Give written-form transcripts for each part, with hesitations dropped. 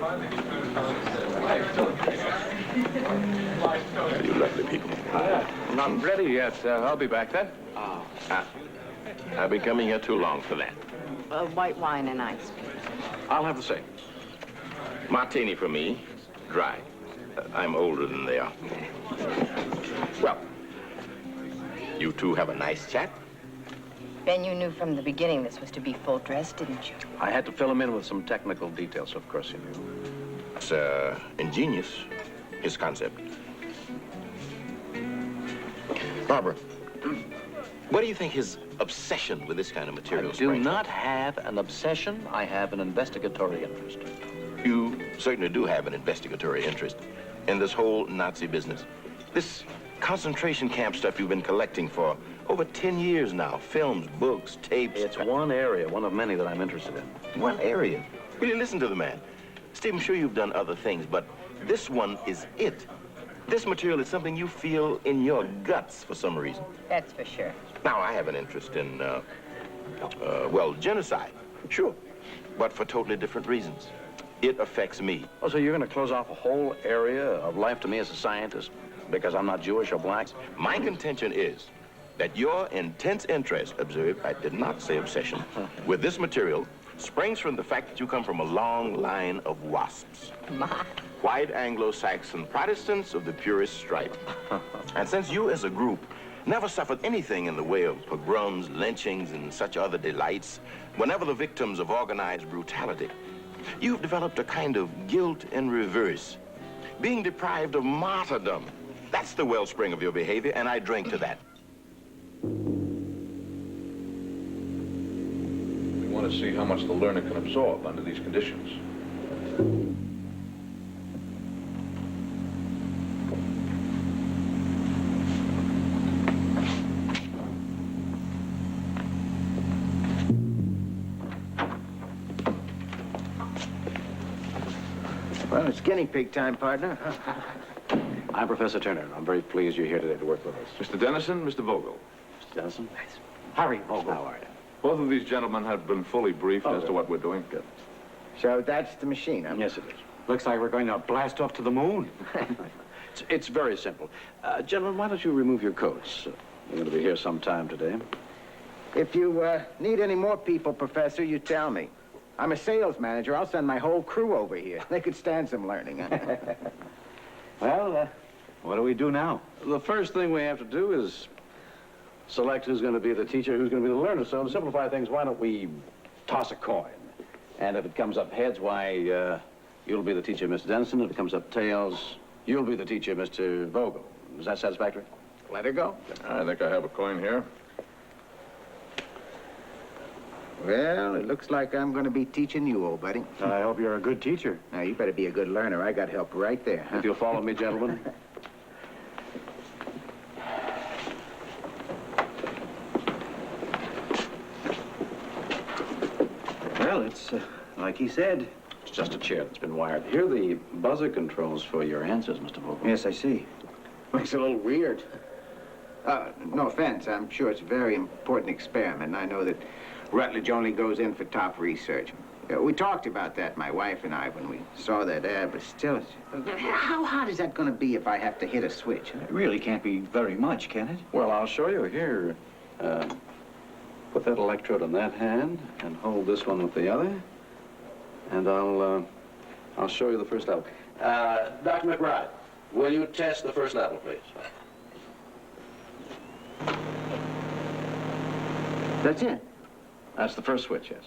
You lovely people. Not ready yet. I'll be back then. I've been coming here too long for that. White wine and ice. I'll have the same. Martini for me, dry. I'm older than they are. Well, you two have a nice chat. Ben, you knew from the beginning this was to be full dress, didn't you? I had to fill him in with some technical details, of course you knew. It's ingenious, his concept. Barbara, what do you think his obsession with this kind of material I do springs from? not have an obsession. I have an investigatory interest. You certainly do have an investigatory interest in this whole Nazi business. This concentration camp stuff you've been collecting for over 10 years now. Films, books, tapes. It's one area, one of many that I'm interested in. One area. Will you listen to the man? Steve, I'm sure you've done other things, but this one is it. This material is something you feel in your guts for some reason. That's for sure. Now, I have an interest in, well, genocide. Sure. But for totally different reasons. It affects me. Oh, so you're going to close off a whole area of life to me as a scientist because I'm not Jewish or black? My contention is that your intense interest, observe, I did not say obsession, with this material springs from the fact that you come from a long line of wasps. White Anglo-Saxon Protestants of the purest stripe. And since you as a group never suffered anything in the way of pogroms, lynchings, and such other delights, whenever the victims of organized brutality, you've developed a kind of guilt in reverse, being deprived of martyrdom. That's the wellspring of your behavior, and I drink to that. We want to see how much the learner can absorb under these conditions. Well, it's guinea pig time, partner. I'm Professor Turner. I'm very pleased you're here today to work with us. Mr. Dennison, Mr. Vogel. Mr. Dennison? Harry Vogel. How are you? Both of these gentlemen have been fully briefed as to what we're doing. Good. So that's the machine, huh? Yes, it is. Looks like we're going to blast off to the moon. It's very simple. Gentlemen, why don't you remove your coats? You're going to be here sometime today. If you need any more people, Professor, you tell me. I'm a sales manager. I'll send my whole crew over here. They could stand some learning. Huh? Well, what do we do now? The first thing we have to do is select who's going to be the teacher, who's going to be the learner. So to simplify things, why don't we toss a coin? And if it comes up heads, why, you'll be the teacher, Mr. Dennison. If it comes up tails, you'll be the teacher, Mr. Vogel. Is that satisfactory? Let her go. I think I have a coin here. Well, it looks like I'm going to be teaching you, old buddy. I hope you're a good teacher. Now, you better be a good learner. I got help right there. Huh? If you'll follow me, gentlemen. Well, it's like he said. It's just a chair that's been wired. Here are the buzzer controls for your answers, Mr. Vogel. Yes, I see. It's a little weird. No offense. I'm sure it's a very important experiment. I know that Rutledge only goes in for top research. We talked about that, my wife and I, when we saw that ad, but still, how hard is that going to be if I have to hit a switch? It really can't be very much, can it? Well, I'll show you here. Put that electrode in that hand and hold this one with the other. And I'll show you the first level. Dr. McBride, will you test the first level, please? That's it. That's the first switch, yes.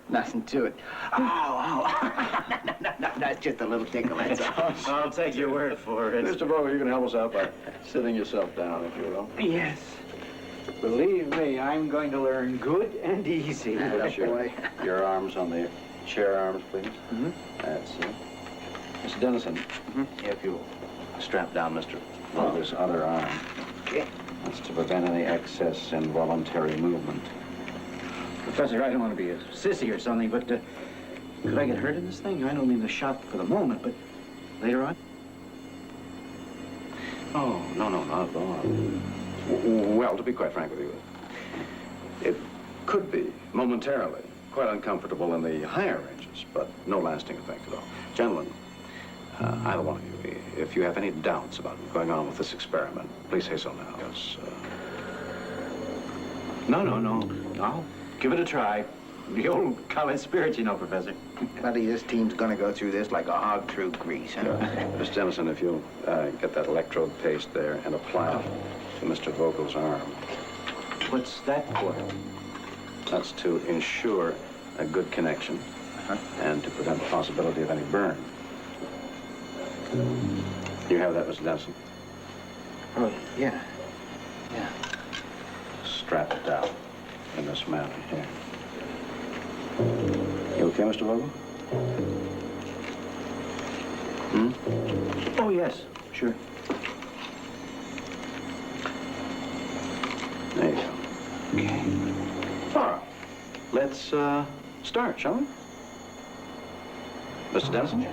Nothing to it. Oh. No, that's just a little tickle, that's all. I'll take your word for it. Mr. Vogel, you can help us out by sitting yourself down, if you will. Yes. Believe me, I'm going to learn good and easy. Put your arms on the chair arms, please. Mm-hmm. That's it. Mr. Dennison, if you'll strap down Mr. Vogel's other arm. Okay. That's to prevent any excess involuntary movement. Professor, I don't want to be a sissy or something, but could I get hurt in this thing? I don't mean the shock for the moment, but later on? Oh, no, not at all. Well, to be quite frank with you, it could be momentarily quite uncomfortable in the higher ranges, but no lasting effect at all. Gentlemen, either one of you, if you have any doubts about going on with this experiment, please say so now. Yes, No. I'll give it a try. The old college spirit, you know, Professor. Buddy, this team's gonna go through this like a hog through grease, huh? Miss Dennison, if you'll get that electrode paste there and apply it to Mr. Vogel's arm. What's that for? That's to ensure a good connection and to prevent the possibility of any burn. You have that, Mr. Dennison? Oh, yeah. Strap it down in this manner here. You okay, Mr. Vogel? Oh, yes, sure. There you go. Okay. All right. Let's start, shall we? Mr. Dennison?